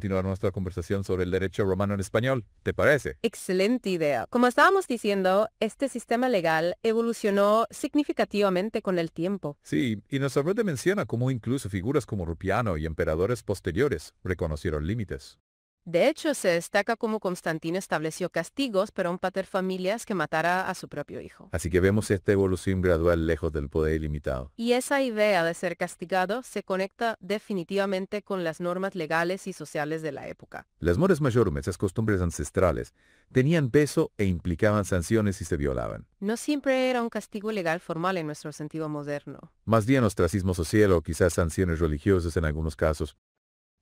continuar nuestra conversación sobre el derecho romano en español. ¿Te parece? Excelente idea. Como estábamos diciendo, este sistema legal evolucionó significativamente con el tiempo. Sí, y nuestra breve menciona cómo incluso figuras como Rupiano y emperadores posteriores reconocieron límites. De hecho, se destaca cómo Constantino estableció castigos para un paterfamilias que matara a su propio hijo. Así que vemos esta evolución gradual lejos del poder ilimitado. Y esa idea de ser castigado se conecta definitivamente con las normas legales y sociales de la época. Las mores majorum, esas costumbres ancestrales, tenían peso e implicaban sanciones si se violaban. No siempre era un castigo legal formal en nuestro sentido moderno. Más bien ostracismo social o quizás sanciones religiosas en algunos casos.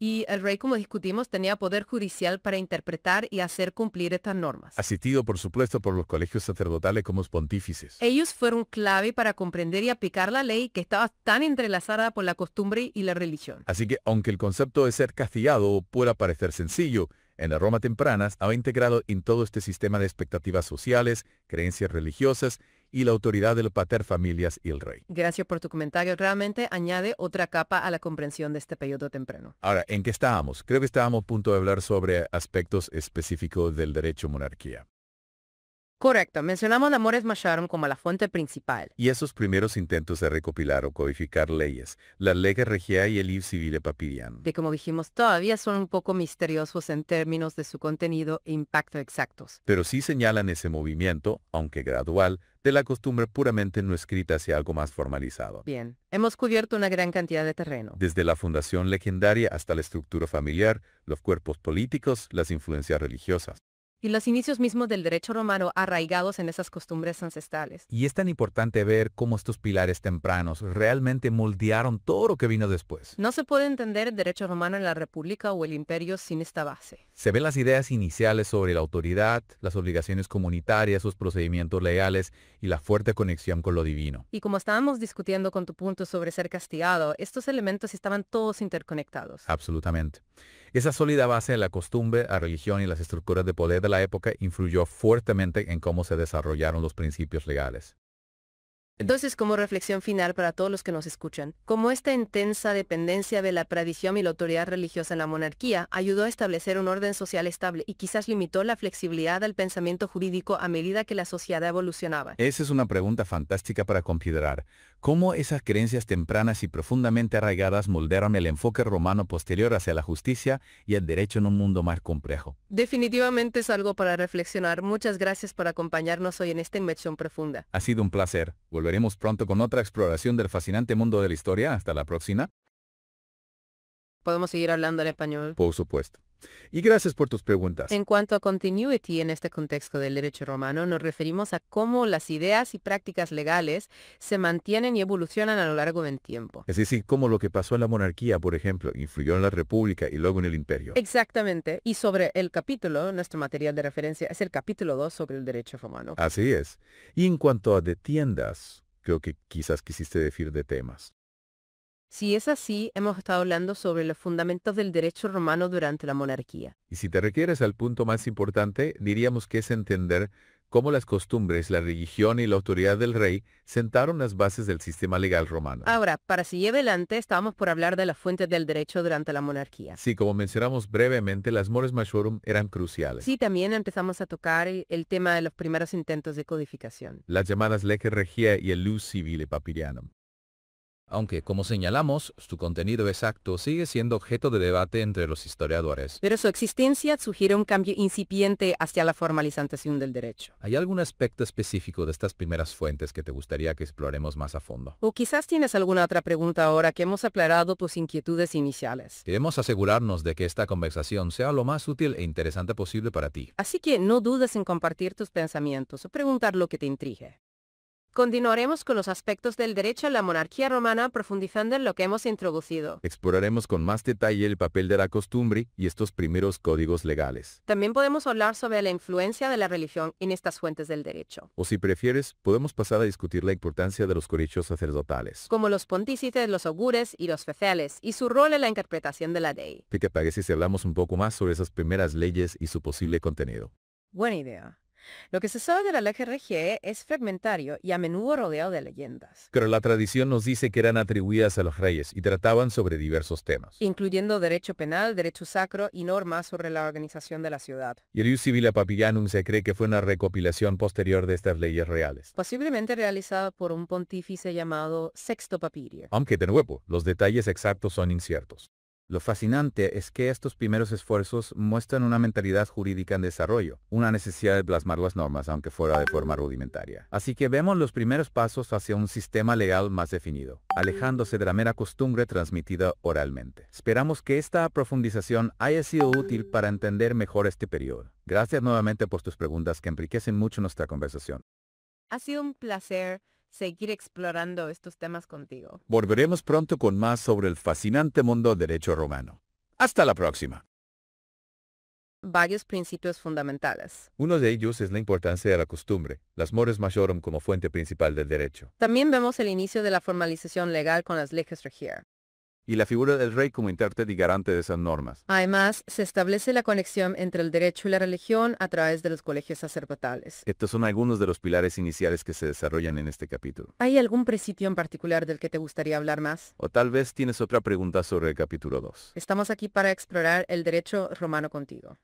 Y el rey, como discutimos, tenía poder judicial para interpretar y hacer cumplir estas normas. Asistido, por supuesto, por los colegios sacerdotales como pontífices. Ellos fueron clave para comprender y aplicar la ley que estaba tan entrelazada por la costumbre y la religión. Así que, aunque el concepto de ser castigado pueda parecer sencillo, en la Roma temprana ha integrado en todo este sistema de expectativas sociales, creencias religiosas y la autoridad del paterfamilias y el rey. Gracias por tu comentario. Realmente añade otra capa a la comprensión de este periodo temprano. Ahora, ¿en qué estábamos? Creo que estábamos a punto de hablar sobre aspectos específicos del derecho monarquía. Correcto. Mencionamos la Mores Majorum como la fuente principal. Y esos primeros intentos de recopilar o codificar leyes, la Lega Regia y el Liv Civile Papirian. Que como dijimos, todavía son un poco misteriosos en términos de su contenido e impacto exactos. Pero sí señalan ese movimiento, aunque gradual, de la costumbre puramente no escrita hacia algo más formalizado. Bien, hemos cubierto una gran cantidad de terreno. Desde la fundación legendaria hasta la estructura familiar, los cuerpos políticos, las influencias religiosas. Y los inicios mismos del derecho romano arraigados en esas costumbres ancestrales. Y es tan importante ver cómo estos pilares tempranos realmente moldearon todo lo que vino después. No se puede entender el derecho romano en la República o el Imperio sin esta base. Se ven las ideas iniciales sobre la autoridad, las obligaciones comunitarias, sus procedimientos legales y la fuerte conexión con lo divino. Y como estábamos discutiendo con tu punto sobre ser castigado, estos elementos estaban todos interconectados. Absolutamente. Esa sólida base de la costumbre, la religión y las estructuras de poder de la época influyó fuertemente en cómo se desarrollaron los principios legales. Entonces, como reflexión final para todos los que nos escuchan, como esta intensa dependencia de la tradición y la autoridad religiosa en la monarquía ayudó a establecer un orden social estable y quizás limitó la flexibilidad del pensamiento jurídico a medida que la sociedad evolucionaba. Esa es una pregunta fantástica para considerar. ¿Cómo esas creencias tempranas y profundamente arraigadas moldearon el enfoque romano posterior hacia la justicia y el derecho en un mundo más complejo? Definitivamente es algo para reflexionar. Muchas gracias por acompañarnos hoy en esta inmersión profunda. Ha sido un placer. Volveremos pronto con otra exploración del fascinante mundo de la historia. Hasta la próxima. ¿Podemos seguir hablando en español? Por supuesto. Y gracias por tus preguntas. En cuanto a continuity en este contexto del derecho romano, nos referimos a cómo las ideas y prácticas legales se mantienen y evolucionan a lo largo del tiempo. Es decir, cómo lo que pasó en la monarquía, por ejemplo, influyó en la república y luego en el imperio. Exactamente. Y sobre el capítulo, nuestro material de referencia es el capítulo 2 sobre el derecho romano. Así es. Y en cuanto a de tiendas, creo que quizás quisiste decir de temas. Si es así, hemos estado hablando sobre los fundamentos del derecho romano durante la monarquía. Y si te refieres al punto más importante, diríamos que es entender cómo las costumbres, la religión y la autoridad del rey sentaron las bases del sistema legal romano. Ahora, para seguir adelante, estábamos por hablar de las fuentes del derecho durante la monarquía. Sí, como mencionamos brevemente, las mores majorum eran cruciales. Sí, también empezamos a tocar el tema de los primeros intentos de codificación. Las llamadas Leges Regiae y el Ius Civile Papirianum. Aunque, como señalamos, su contenido exacto sigue siendo objeto de debate entre los historiadores. Pero su existencia sugiere un cambio incipiente hacia la formalización del derecho. ¿Hay algún aspecto específico de estas primeras fuentes que te gustaría que exploremos más a fondo? O quizás tienes alguna otra pregunta ahora que hemos aclarado tus inquietudes iniciales. Queremos asegurarnos de que esta conversación sea lo más útil e interesante posible para ti. Así que no dudes en compartir tus pensamientos o preguntar lo que te intrigue. Continuaremos con los aspectos del derecho a la monarquía romana profundizando en lo que hemos introducido. Exploraremos con más detalle el papel de la costumbre y estos primeros códigos legales. También podemos hablar sobre la influencia de la religión en estas fuentes del derecho. O si prefieres, podemos pasar a discutir la importancia de los colegios sacerdotales. Como los pontífices, los augures y los feceles, y su rol en la interpretación de la ley. ¿Qué te parece si hablamos un poco más sobre esas primeras leyes y su posible contenido? Buena idea. Lo que se sabe de la LGRG es fragmentario y a menudo rodeado de leyendas, Pero la tradición nos dice que eran atribuidas a los reyes y trataban sobre diversos temas. incluyendo derecho penal, derecho sacro y normas sobre la organización de la ciudad. Y el Ius Civile Papillianum se cree que fue una recopilación posterior de estas leyes reales. Posiblemente realizada por un pontífice llamado Sexto Papirio. Aunque de nuevo, los detalles exactos son inciertos. Lo fascinante es que estos primeros esfuerzos muestran una mentalidad jurídica en desarrollo, una necesidad de plasmar las normas aunque fuera de forma rudimentaria. Así que vemos los primeros pasos hacia un sistema legal más definido, alejándose de la mera costumbre transmitida oralmente. Esperamos que esta profundización haya sido útil para entender mejor este periodo. Gracias nuevamente por tus preguntas que enriquecen mucho nuestra conversación. Ha sido un placer seguir explorando estos temas contigo. Volveremos pronto con más sobre el fascinante mundo del derecho romano. Hasta la próxima. Varios principios fundamentales. Uno de ellos es la importancia de la costumbre, las mores majorum como fuente principal del derecho, También vemos el inicio de la formalización legal con las leges regier. y la figura del rey como intérprete y garante de esas normas. Además, se establece la conexión entre el derecho y la religión a través de los colegios sacerdotales. Estos son algunos de los pilares iniciales que se desarrollan en este capítulo. ¿Hay algún principio en particular del que te gustaría hablar más? O tal vez tienes otra pregunta sobre el capítulo 2. Estamos aquí para explorar el derecho romano contigo.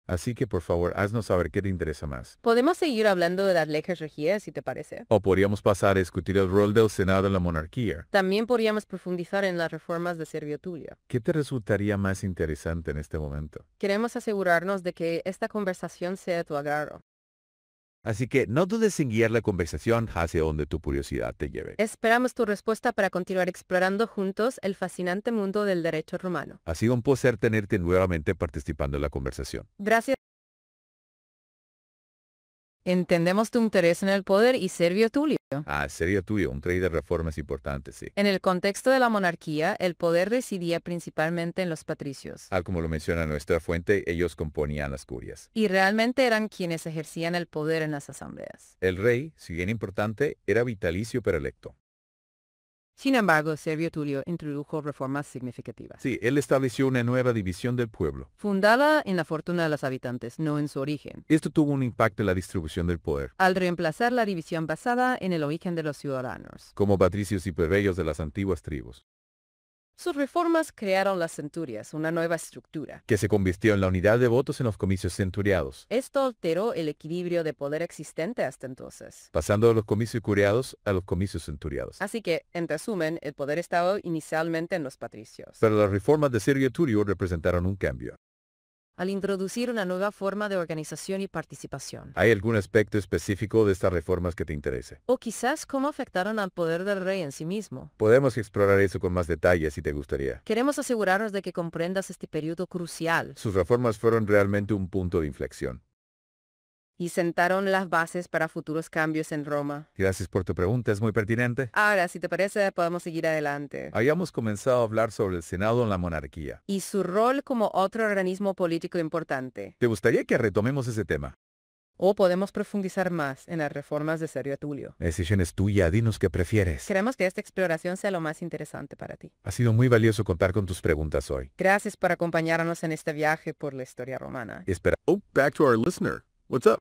Así que por favor, haznos saber qué te interesa más. Podemos seguir hablando de las leges regier, si te parece. O podríamos pasar a discutir el rol del Senado en la monarquía. También podríamos profundizar en las reformas de Servio Tulio. ¿Qué te resultaría más interesante en este momento? Queremos asegurarnos de que esta conversación sea de tu agrado. Así que no dudes en guiar la conversación hacia donde tu curiosidad te lleve. Esperamos tu respuesta para continuar explorando juntos el fascinante mundo del derecho romano. Ha sido un placer tenerte nuevamente participando en la conversación. Gracias. Entendemos tu interés en el poder y Servio Tulio. Sería tuyo, un trade de reformas importantes, sí. En el contexto de la monarquía, el poder residía principalmente en los patricios. Como lo menciona nuestra fuente, ellos componían las curias. Y realmente eran quienes ejercían el poder en las asambleas. El rey, si bien importante, era vitalicio pero electo. Sin embargo, Servio Tulio introdujo reformas significativas. Sí, él estableció una nueva división del pueblo. Fundada en la fortuna de los habitantes, no en su origen, Esto tuvo un impacto en la distribución del poder. al reemplazar la división basada en el origen de los ciudadanos. Como patricios y plebeyos de las antiguas tribus, Sus reformas crearon las centurias, una nueva estructura. que se convirtió en la unidad de votos en los comicios centuriados, Esto alteró el equilibrio de poder existente hasta entonces. pasando de los comicios curiados a los comicios centuriados. Así que, en resumen, el poder estaba inicialmente en los patricios. Pero las reformas de Servio Tulio representaron un cambio. Al introducir una nueva forma de organización y participación. ¿Hay algún aspecto específico de estas reformas que te interese? O quizás cómo afectaron al poder del rey en sí mismo. Podemos explorar eso con más detalle si te gustaría. Queremos asegurarnos de que comprendas este periodo crucial Sus reformas fueron realmente un punto de inflexión. y sentaron las bases para futuros cambios en Roma. Gracias por tu pregunta, es muy pertinente. Ahora, si te parece, podemos seguir adelante. Hayamos comenzado a hablar sobre el Senado en la monarquía. Y su rol como otro organismo político importante. ¿Te gustaría que retomemos ese tema? O podemos profundizar más en las reformas de Servio Tulio. La decisión es tuya, dinos qué prefieres. Queremos que esta exploración sea lo más interesante para ti. Ha sido muy valioso contar con tus preguntas hoy. Gracias por acompañarnos en este viaje por la historia romana. Espera. Oh, back to our listener. What's up?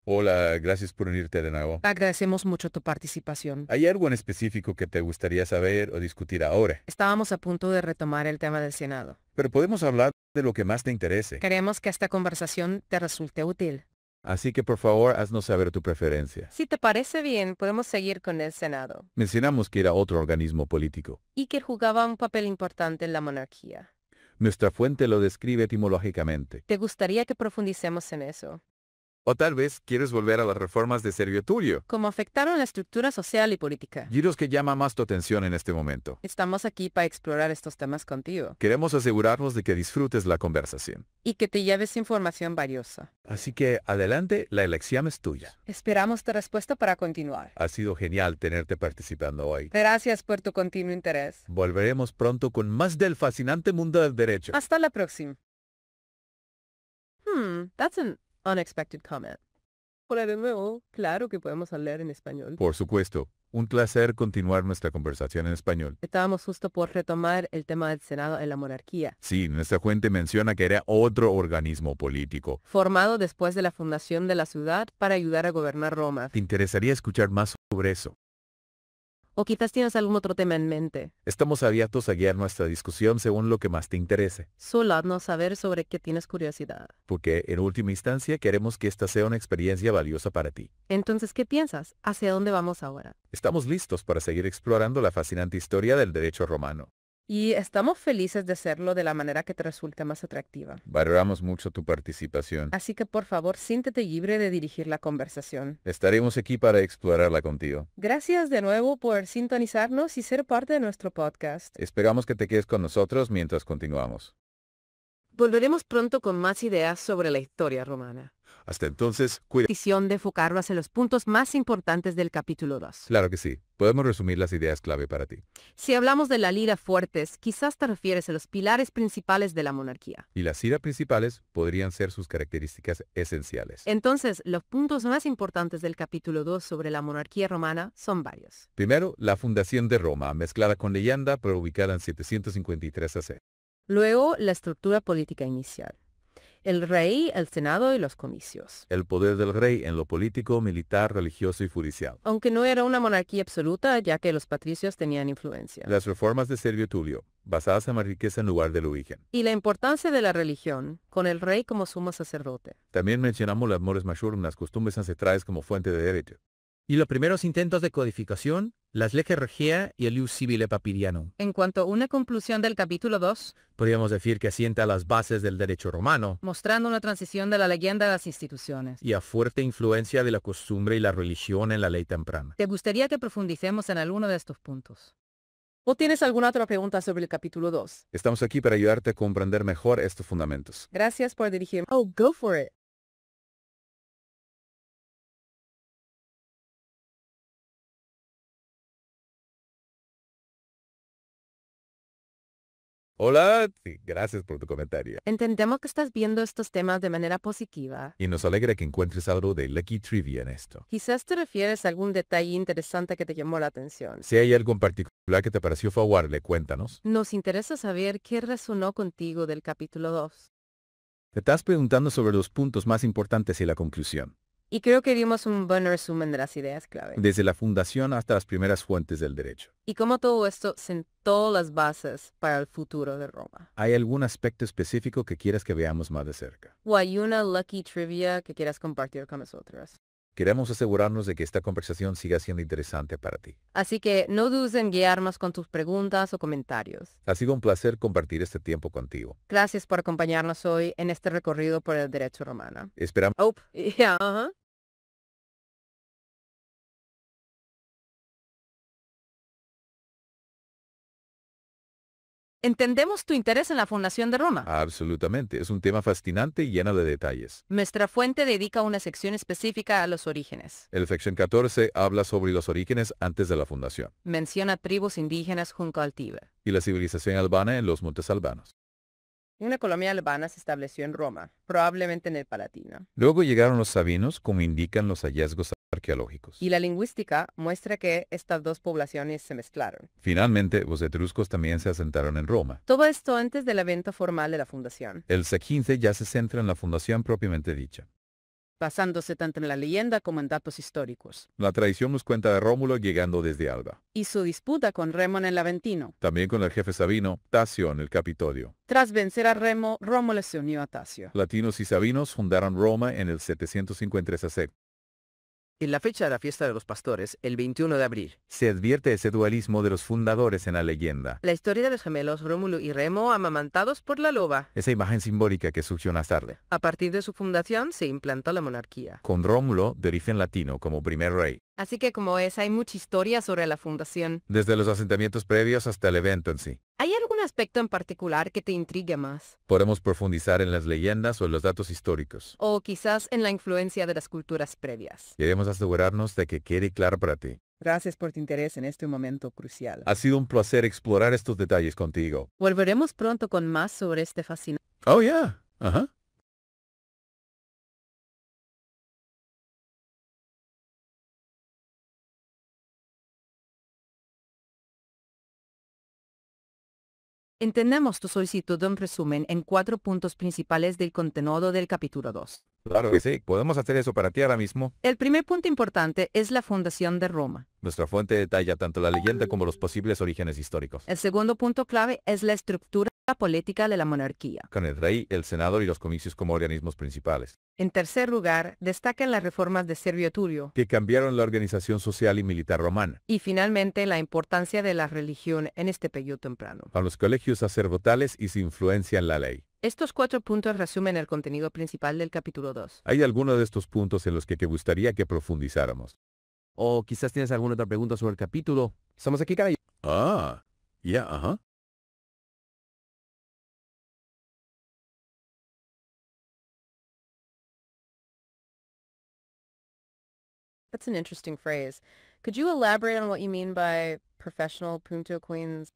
Hola, gracias por unirte de nuevo. Agradecemos mucho tu participación. ¿Hay algo en específico que te gustaría saber o discutir ahora? Estábamos a punto de retomar el tema del Senado. Pero podemos hablar de lo que más te interese. Queremos que esta conversación te resulte útil. Así que por favor, haznos saber tu preferencia. Si te parece bien, podemos seguir con el Senado. Mencionamos que era otro organismo político. Y que jugaba un papel importante en la monarquía. Nuestra fuente lo describe etimológicamente. ¿Te gustaría que profundicemos en eso? O tal vez quieres volver a las reformas de Servio Tulio. ¿Cómo afectaron la estructura social y política? Giros que llama más tu atención en este momento. Estamos aquí para explorar estos temas contigo. Queremos asegurarnos de que disfrutes la conversación. Y que te lleves información valiosa. Así que adelante, la elección es tuya. Esperamos tu respuesta para continuar. Ha sido genial tenerte participando hoy. Gracias por tu continuo interés. Volveremos pronto con más del fascinante mundo del derecho. Hasta la próxima. That's an unexpected comment. Hola de nuevo. Claro que podemos hablar en español. Por supuesto, un placer continuar nuestra conversación en español. Estábamos justo por retomar el tema del Senado en la monarquía, Sí, nuestra fuente menciona que era otro organismo político. formado después de la fundación de la ciudad para ayudar a gobernar Roma. ¿Te interesaría escuchar más sobre eso? O quizás tienes algún otro tema en mente. Estamos abiertos a guiar nuestra discusión según lo que más te interese, Solo haznos saber sobre qué tienes curiosidad. porque en última instancia queremos que esta sea una experiencia valiosa para ti. Entonces, ¿qué piensas? ¿Hacia dónde vamos ahora? Estamos listos para seguir explorando la fascinante historia del derecho romano. Y estamos felices de hacerlo de la manera que te resulte más atractiva. Valoramos mucho tu participación. Así que por favor, siéntete libre de dirigir la conversación. Estaremos aquí para explorarla contigo. Gracias de nuevo por sintonizarnos y ser parte de nuestro podcast. Esperamos que te quedes con nosotros mientras continuamos. Volveremos pronto con más ideas sobre la historia romana. Hasta entonces, cuida. Decisión de enfocarnos en los puntos más importantes del capítulo 2. Claro que sí. Podemos resumir las ideas clave para ti. Si hablamos de la lira fuertes, quizás te refieres a los pilares principales de la monarquía. Y las ideas principales podrían ser sus características esenciales. Entonces, los puntos más importantes del capítulo 2 sobre la monarquía romana son varios. Primero, la fundación de Roma, mezclada con leyenda, pero ubicada en 753 AC. Luego, la estructura política inicial. El rey, el senado y los comicios. El poder del rey en lo político, militar, religioso y judicial. Aunque no era una monarquía absoluta, ya que los patricios tenían influencia. Las reformas de Servio Tulio, basadas en la riqueza en lugar del origen. Y la importancia de la religión, con el rey como sumo sacerdote. También mencionamos las mores mayor, las costumbres ancestrales como fuente de derecho. Y los primeros intentos de codificación, las leyes regia y el ius civile papiriano. En cuanto a una conclusión del capítulo 2, Podríamos decir que asienta las bases del derecho romano mostrando una transición de la leyenda a las instituciones. y a fuerte influencia de la costumbre y la religión en la ley temprana. ¿Te gustaría que profundicemos en alguno de estos puntos? ¿O tienes alguna otra pregunta sobre el capítulo 2? Estamos aquí para ayudarte a comprender mejor estos fundamentos. Gracias por dirigirme. Oh, go for it. Hola, sí, gracias por tu comentario. Entendemos que estás viendo estos temas de manera positiva. Y nos alegra que encuentres algo de Lucky Trivia en esto. Quizás te refieres a algún detalle interesante que te llamó la atención. Si hay algo en particular que te pareció favorable, cuéntanos. Nos interesa saber qué resonó contigo del capítulo 2. Te estás preguntando sobre los puntos más importantes y la conclusión. Y creo que dimos un buen resumen de las ideas clave. Desde la fundación hasta las primeras fuentes del derecho. Y cómo todo esto sentó las bases para el futuro de Roma. ¿Hay algún aspecto específico que quieras que veamos más de cerca? ¿O hay una lucky trivia que quieras compartir con nosotros? Queremos asegurarnos de que esta conversación siga siendo interesante para ti. Así que no dudes en guiarnos con tus preguntas o comentarios. Ha sido un placer compartir este tiempo contigo. Gracias por acompañarnos hoy en este recorrido por el derecho romano. Esperamos. Oh, yeah, ajá. Entendemos tu interés en la fundación de Roma. Absolutamente, es un tema fascinante y lleno de detalles. Nuestra fuente dedica una sección específica a los orígenes. El sección 14 habla sobre los orígenes antes de la fundación Menciona tribus indígenas junto al Tíber. y la civilización albana en los montes albanos. Una colonia albana se estableció en Roma, probablemente en el Palatino. Luego llegaron los sabinos, como indican los hallazgos arqueológicos. Y la lingüística muestra que estas dos poblaciones se mezclaron. Finalmente, los etruscos también se asentaron en Roma. Todo esto antes del evento formal de la fundación, El sec 15 ya se centra en la fundación propiamente dicha. basándose tanto en la leyenda como en datos históricos. La tradición nos cuenta de Rómulo llegando desde Alba, Y su disputa con Remo en el Aventino. también con el jefe sabino, Tasio en el Capitolio. Tras vencer a Remo, Rómulo se unió a Tasio. Latinos y sabinos fundaron Roma en el 753 AC. En la fecha de la fiesta de los pastores, el 21 de abril. Se advierte ese dualismo de los fundadores en la leyenda. La historia de los gemelos Rómulo y Remo amamantados por la loba. Esa imagen simbólica que surgió más tarde. A partir de su fundación se implantó la monarquía. Con Rómulo de origen latino como primer rey. Así que como es, hay mucha historia sobre la fundación. Desde los asentamientos previos hasta el evento en sí. ¿Hay algún aspecto en particular que te intrigue más? Podemos profundizar en las leyendas o en los datos históricos. O quizás en la influencia de las culturas previas. Queremos asegurarnos de que quede claro para ti. Gracias por tu interés en este momento crucial. Ha sido un placer explorar estos detalles contigo. Volveremos pronto con más sobre este fascinante. Oh, yeah. Ajá. Entendemos tu solicitud de un resumen en 4 puntos principales del contenido del capítulo 2. Claro que sí, podemos hacer eso para ti ahora mismo. El primer punto importante es la fundación de Roma. Nuestra fuente detalla tanto la leyenda como los posibles orígenes históricos, El segundo punto clave es la estructura política de la monarquía. con el rey, el senador y los comicios como organismos principales, En tercer lugar, destacan las reformas de Servio Tulio. que cambiaron la organización social y militar romana. Y finalmente, la importancia de la religión en este periodo temprano. A los colegios sacerdotales y su influencia en la ley. Estos 4 puntos resumen el contenido principal del capítulo 2. ¿Hay alguno de estos puntos en los que te gustaría que profundizáramos? O quizás tienes alguna otra pregunta sobre el capítulo. Estamos aquí para Ah, ya, ajá. That's an interesting phrase. Could you elaborate on what you mean by professional punto queens?